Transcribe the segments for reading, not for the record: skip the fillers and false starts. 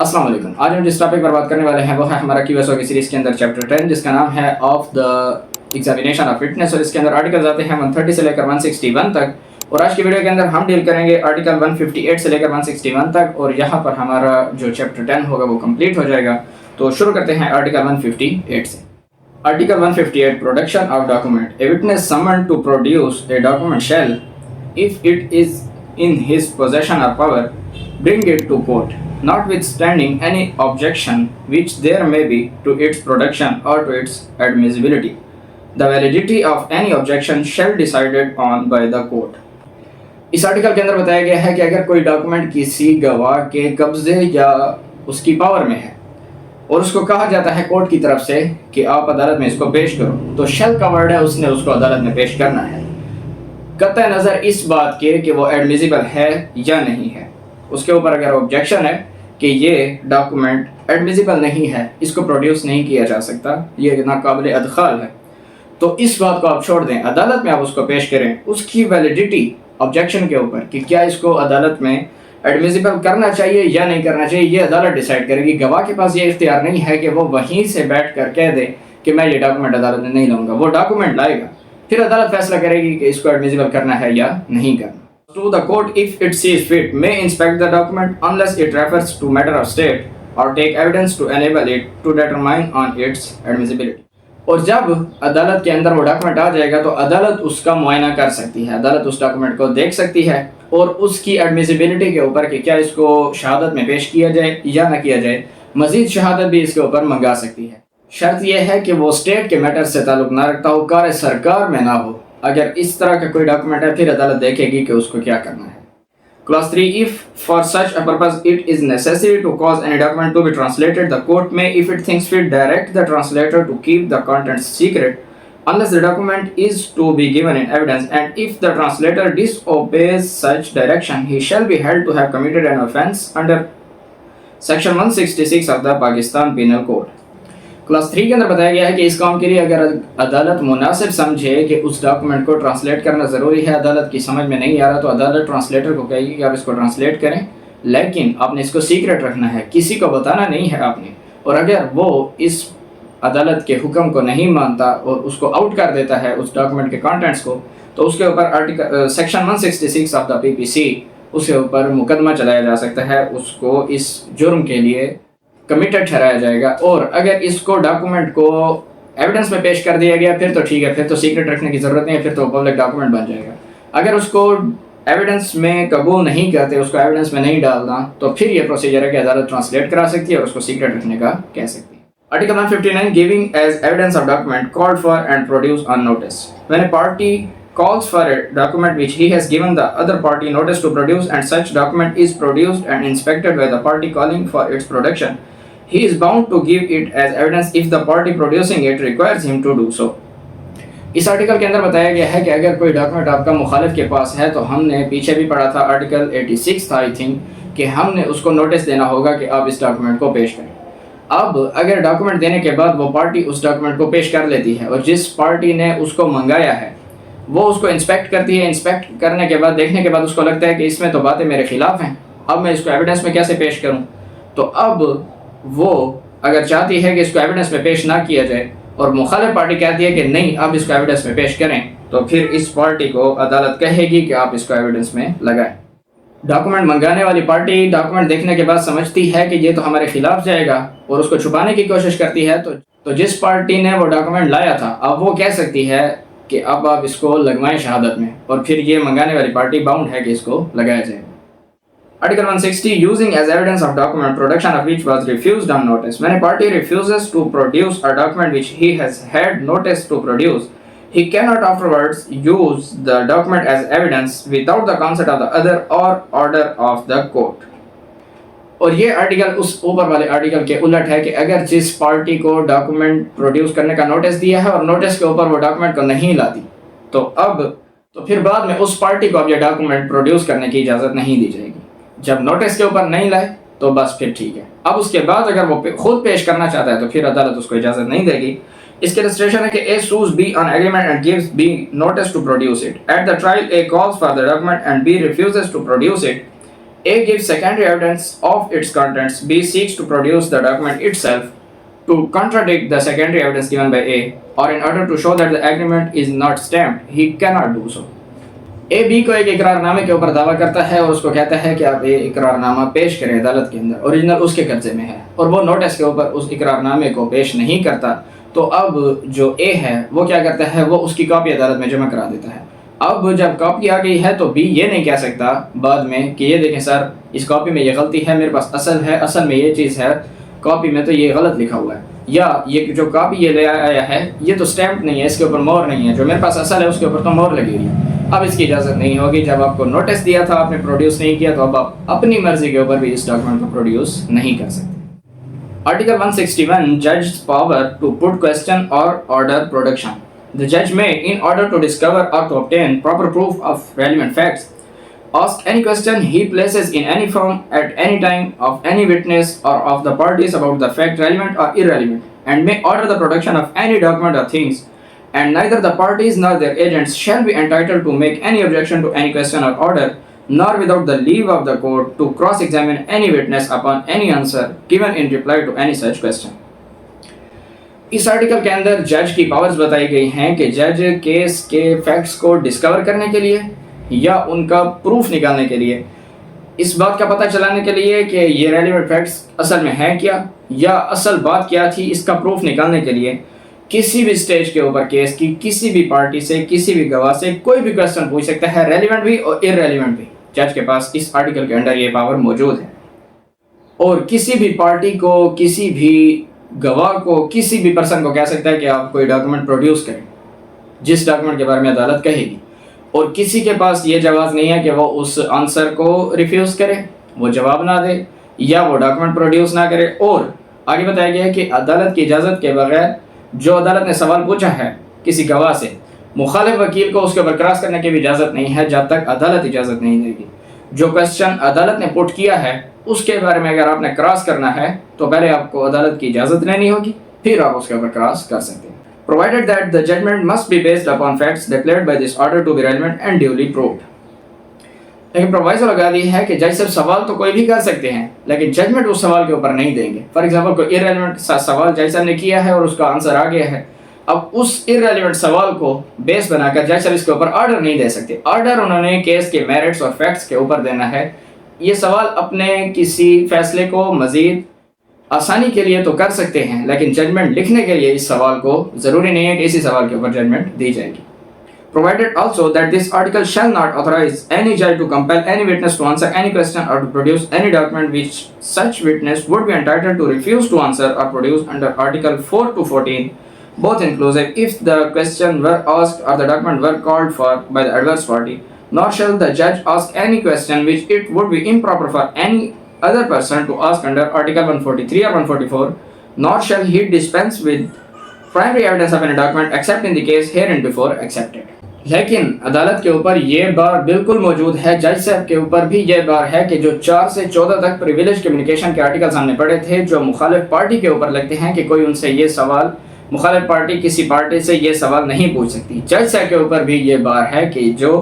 अस्सलाम वालेकुम। आज हम जिस टॉपिक पर बात करने वाले हैं वो है हमारा क्यूएसओ की सीरीज़ के अंदर चैप्टर 10 जिसका नाम है of the examination of fitness, और इसके अंदर आर्टिकल्स आते हैं 130 से लेकर 161 तक। और आज की वीडियो के अंदर हम डील करेंगे आर्टिकल 158 से लेकर 161 तक, और यहाँ पर हमारा जो चैप्टर 10 होगा वो कंप्लीट हो जाएगा। तो शुरू करते हैं आर्टिकल 158 से। Article 158 production of document. A witness summon to produce a document shall, if it is in his possession or power, bring it to court, notwithstanding any objection which there may be to its production or to its admissibility. The validity of any objection shall be decided on by the court. इस article के अंदर बताया गया है कि अगर कोई document किसी गवाह के कब्जे या उसकी पावर में है और उसको कहा जाता है कोर्ट की तरफ से कि आप अदालत में इसको पेश करो, तो शेल का वर्ड है, उसने उसको अदालत में पेश करना है कतई नज़र इस बात के कि वो एडमिसिबल है या नहीं है। उसके ऊपर अगर ऑब्जेक्शन है कि ये डॉक्यूमेंट एडमिसिबल नहीं है, इसको प्रोड्यूस नहीं किया जा सकता, ये नाकाबिल अदखाल है, तो इस बात को आप छोड़ दें, अदालत में आप उसको पेश करें। उसकी वैलिडिटी ऑब्जेक्शन के ऊपर कि क्या इसको अदालत में एडमिसिबल करना चाहिए या नहीं करना चाहिए, ये अदालत डिसाइड करेगी। गवाह के पास ये इख्तियार नहीं है कि वो वहीं से बैठ कर कह दे कि मैं ये डॉक्यूमेंट अदालत में नहीं लाऊंगा। वो डॉक्यूमेंट लाएगा, फिर अदालत फैसला करेगी कि इसको एडमिसिबल करना है या नहीं करना। To the court, if it sees fit, may inspect the document unless it refers to matter of state or take evidence to enable it to determine on its admissibility. और जब अदालत के अंदर वो डॉक्यूमेंट आ जाएगा तो अदालत उसका मुआयना कर सकती है, अदालत उस डॉक्यूमेंट को देख सकती है और उसकी एडमिसिबिलिटी के ऊपर कि क्या इसको शहादत में पेश किया जाए या ना किया जाए, मजीद शहादत भी इसके ऊपर मंगा सकती है। शर्त यह है कि वो स्टेट के मैटर से ताल्लुक ना रखता हो, कार सरकार में ना हो। अगर इस तरह का कोई डॉक्यूमेंट है फिर अदालत देखेगी कि उसको क्या करना है। Class 3, if for such a purpose it is necessary to cause any document to be translated, the court में if it thinks fit direct the translator to keep the contents secret unless the document is to be given in evidence, and if the translator disobeys such direction he shall be held to have committed an offence under section 166 of the Pakistan Penal Code. Class 3 के अंदर बताया गया है कि इस काम के लिए अगर अदालत मुनासिब समझे कि उस डॉक्यूमेंट को ट्रांसलेट करना ज़रूरी है, अदालत की समझ में नहीं आ रहा, तो अदालत ट्रांसलेटर को कहेगी कि आप इसको ट्रांसलेट करें, लेकिन आपने इसको सीक्रेट रखना है, किसी को बताना नहीं है आपने। और अगर वो इस अदालत के हुक्म को नहीं मानता और उसको आउट कर देता है उस डॉक्यूमेंट के कंटेंट्स को, तो उसके ऊपर article section 166 of the PPC उसके ऊपर मुकदमा चलाया जा सकता है, उसको इस जुर्म के लिए कमिटेड ठहराया जाएगा। और अगर इसको डॉक्यूमेंट को एविडेंस में पेश कर दिया गया फिर तो ठीक है, फिर तो सीक्रेट रखने की ज़रूरत नहीं है, फिर तो पब्लिक डॉक्यूमेंट बन जाएगा। अगर उसको एविडेंस में कबूल नहीं करते, उसको एविडेंस में नहीं डालना, तो फिर ये प्रोसीजर है कि अदालत ट्रांसलेट करा सकती है और उसको सीक्रेट रखने का कह सकती है। Article 159, giving as evidence of document called for and produce on notice. When a party calls for a document which he has given the other party notice to produce, and such document is produced and inspected by the party calling for its production, he is bound to give it as evidence if the party producing it requires him to do so. इस article के अंदर बताया गया है कि अगर कोई document आपका मुखालिफ के पास है, तो हमने पीछे भी पढ़ा था, आर्टिकल 86 था आई थिंक, कि हमने उसको नोटिस देना होगा कि आप इस डॉक्यूमेंट को पेश करें। अब अगर डॉक्यूमेंट देने के बाद वो पार्टी उस डॉक्यूमेंट को पेश कर लेती है और जिस पार्टी ने उसको मंगाया है वो उसको इंस्पेक्ट करती है, इंस्पेक्ट करने के बाद देखने के बाद उसको लगता है कि इसमें तो बातें मेरे खिलाफ हैं, अब मैं इसको एविडेंस में कैसे पेश करूं, तो अब वो अगर चाहती है कि इसको एविडेंस में पेश ना किया जाए और मुखालिफ पार्टी कहती है कि नहीं आप इसको एविडेंस में पेश करें, तो फिर इस पार्टी को अदालत कहेगी कि आप इसको एविडेंस में लगाएं। डॉक्यूमेंट मंगाने वाली पार्टी डॉक्यूमेंट देखने के बाद समझती है कि ये तो हमारे खिलाफ जाएगा और उसको छुपाने की कोशिश करती है, तो जिस पार्टी ने वो डॉक्यूमेंट लाया था अब वो कह सकती है कि अब आप इसको लगवाएं शहादत में, और फिर ये मंगाने वाली पार्टी बाउंड है कि इसको लगाया जाए। Article 160, using as evidence of document production of which was refused on notice. When a party refuses to produce a document which he has had notice to produce, he cannot afterwards use the document as evidence without the consent of the other or order of the court. और ये article उस ऊपर वाले article के उलट है कि अगर जिस पार्टी को डॉक्यूमेंट प्रोड्यूस करने का नोटिस दिया है और नोटिस के ऊपर वो डॉक्यूमेंट को नहीं लाती, तो फिर बाद में उस पार्टी को अब ये डॉक्यूमेंट प्रोड्यूस करने की इजाज़त नहीं दी जाएगी। जब नोटिस के ऊपर नहीं लाए तो बस फिर ठीक है। अब उसके बाद अगर वो खुद पेश करना चाहता है तो फिर अदालत उसको इजाज़त नहीं देगी। इसके रजिस्ट्रेशन है कि A sues B on agreement and gives B notice to produce it. At the trial A calls for the document and B refuses to produce it. A gives secondary evidence of its contents. B seeks to produce the document itself to contradict the secondary evidence given by A, or in order to show that the agreement is not stamped, he cannot do so. A B को एक इकरारनामे के ऊपर दावा करता है और उसको कहता है कि आप ये इकरारनामा पेश करें अदालत के अंदर, ओरिजिनल उसके कब्जे में है, और वो नोटिस के ऊपर उस इकरारनामे को पेश नहीं करता, तो अब जो ए है वो क्या करता है, वो उसकी कॉपी अदालत में जमा करा देता है। अब जब कॉपी आ गई है तो बी ये नहीं कह सकता बाद में कि ये देखें सर इस कॉपी में ये गलती है, मेरे पास असल है, असल में ये चीज़ है, कॉपी में तो ये गलत लिखा हुआ है, या ये जो कॉपी ये ले आया है ये तो स्टैम्प नहीं है, इसके ऊपर मोहर नहीं है, जो मेरे पास असल है उसके ऊपर तो मोहर लगी हुई है। अब इसकी इजाज़त नहीं होगी। जब आपको नोटिस दिया था आपने प्रोड्यूस नहीं किया, तो अब आप अपनी मर्जी के ऊपर भी इस डॉक्यूमेंट को प्रोड्यूस नहीं कर सकते। आर्टिकल 161 जज पावर टू पुट क्वेश्चन और order production. The judge may, in order to discover or to obtain proper proof of relevant facts, ask any question he places in any form at any time of any witness or of the parties about the fact relevant or irrelevant, and may order the production of any document or things, and neither the parties nor their agents shall be entitled to make any objection to any question or order, nor without the leave of the court to cross-examine any witness upon any answer given in reply to any such question. इस article के अंदर जज की powers बताई गई हैं कि जज केस के फैक्ट्स को डिस्कवर करने के लिए या उनका प्रूफ निकालने के लिए, इस बात का पता चलाने के लिए कि ये रेलिवेंट फैक्ट्स असल में हैं क्या या असल बात क्या थी, इसका प्रूफ निकालने के लिए किसी भी स्टेज के ऊपर केस की किसी भी पार्टी से, किसी भी गवाह से कोई भी क्वेश्चन पूछ सकता है, रेलिवेंट भी और इररेलिवेंट भी। जज के पास इस आर्टिकल के अंदर ये पावर मौजूद है, और किसी भी पार्टी को, किसी भी गवाह को, किसी भी पर्सन को कह सकता है कि आप कोई डॉक्यूमेंट प्रोड्यूस करें जिस डॉक्यूमेंट के बारे में अदालत कहेगी, और किसी के पास ये जवाब नहीं है कि वो उस आंसर को रिफ्यूज़ करे, वो जवाब ना दे या वो डॉक्यूमेंट प्रोड्यूस ना करे। और आगे बताया गया है कि अदालत की इजाज़त के बगैर जो अदालत ने सवाल पूछा है किसी गवाह से, मुखालिफ वकील को उसके ऊपर क्रॉस करने की भी इजाज़त नहीं है जब तक अदालत इजाज़त नहीं देगी। जो क्वेश्चन अदालत ने पुट किया है उसके बारे में अगर आपने क्रॉस करना है तो पहले आपको अदालत की इजाज़त लेनी होगी, फिर आप उसके ऊपर क्रॉस कर सकते हैं। Provided that the judgement must be based upon facts declared by this order to be relevant and duly proved. लेकिन प्रोवाइजो लगा दी है कि जज साहब सवाल तो कोई भी कर सकते हैं, लेकिन जजमेंट उस सवाल के ऊपर नहीं देंगे। फॉर एग्जाम्पल कोई इररेलेवेंट सवाल जज साहब ने किया है और उसका आंसर आ गया है, अब उस इररेलेवेंट सवाल को बेस बनाकर जज साहब इसके ऊपर ऑर्डर नहीं दे सकते। ऑर्डर उन्होंने केस के मेरिट्स और फैक्ट्स के ऊपर देना है। ये सवाल अपने किसी फैसले को मज़ीद आसानी के लिए तो कर सकते हैं, लेकिन जजमेंट लिखने के लिए इस सवाल को ज़रूरी नहीं है कि इसी सवाल के ऊपर जजमेंट दी जाएगी। Provided also that this article shall not authorize any judge to compel any witness to answer any question or to produce any document which such witness would be entitled to refuse to answer or produce under Article 4 to 14, both inclusive, if the question were asked or the document were called for by the adverse party, nor shall the judge ask any question which it would be improper for any other person to ask under Article 143 or 144, nor shall he dispense with primary evidence of any document except in the case hereinbefore accepted. लेकिन अदालत के ऊपर ये बार बिल्कुल मौजूद है, जज साहब के ऊपर भी ये बार है कि जो 4 से 14 तक प्रिविलेज कम्युनिकेशन के आर्टिकल सामने पड़े थे जो मुखालिफ पार्टी के ऊपर लगते हैं कि कोई उनसे ये सवाल, मुखालिफ पार्टी किसी पार्टी से ये सवाल नहीं पूछ सकती। जज साहब के ऊपर भी ये बार है कि जो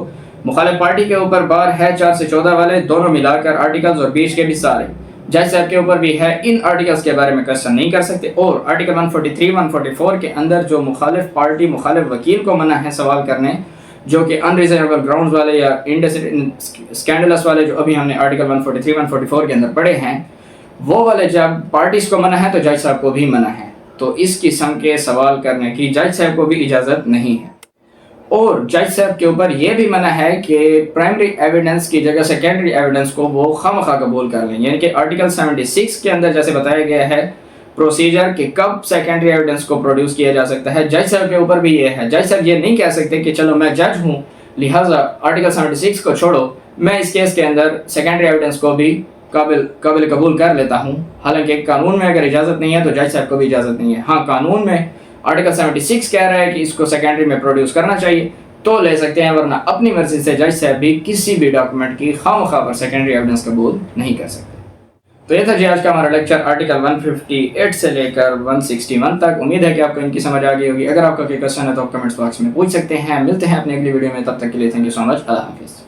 मुखालिफ पार्टी के ऊपर बार है 4 से 14 वाले दोनों मिलाकर आर्टिकल्स और बीच के भी सारे, जज साहब के ऊपर भी है, इन आर्टिकल्स के बारे में क्वेश्चन नहीं कर सकते। और आर्टिकल 143 144 के अंदर जो मुखालिफ पार्टी मुखालिफ वकील को मना है सवाल करने, जो कि अनरीजनेबल ग्राउंड्स वाले या स्कैंडलस वाले जो अभी हमने आर्टिकल 143 144 के अंदर पढ़े हैं, वो वाले जब पार्टीज को मना है तो जज साहब को भी मना है। तो इस किस्म के सवाल करने की जज साहब को भी इजाज़त नहीं है। और जज साहब के ऊपर यह भी मना है कि प्राइमरी एविडेंस की जगह सेकेंडरी एविडेंस को वो खामखा कबूल कर लें। यानी कि आर्टिकल 76 के अंदर जैसे बताया गया है प्रोसीजर कि कब सेकेंडरी एविडेंस को प्रोड्यूस किया जा सकता है, जज साहब के ऊपर भी ये है। जज साहब ये नहीं कह सकते कि चलो मैं जज हूँ लिहाजा आर्टिकल 76 को छोड़ो, मैं इस केस के अंदर सेकेंडरी एविडेंस को भी काबिल कबूल कर लेता हूँ। हालांकि कानून में अगर इजाज़त नहीं है तो जज साहब को भी इजाज़त नहीं है। हाँ, कानून में आर्टिकल 76 कह रहा है कि इसको सेकेंडरी में प्रोड्यूस करना चाहिए तो ले सकते हैं, वरना अपनी मर्जी से जज साहब भी किसी भी डॉक्यूमेंट की खामखा पर सेकेंडरी एविडेंस कबूल नहीं कर सकते। तो ये था जी आज का हमारा लेक्चर आर्टिकल 158 से लेकर 161 तक। उम्मीद है कि आपको इनकी समझ आ गई होगी। अगर आपका कोई क्वेश्चन है तो आप कमेंट्स बॉक्स में पूछ सकते हैं। मिलते हैं अपनी अगली वीडियो में, तब तक के लिए थैंक यू सो मच। अल्लाह हाफिज़।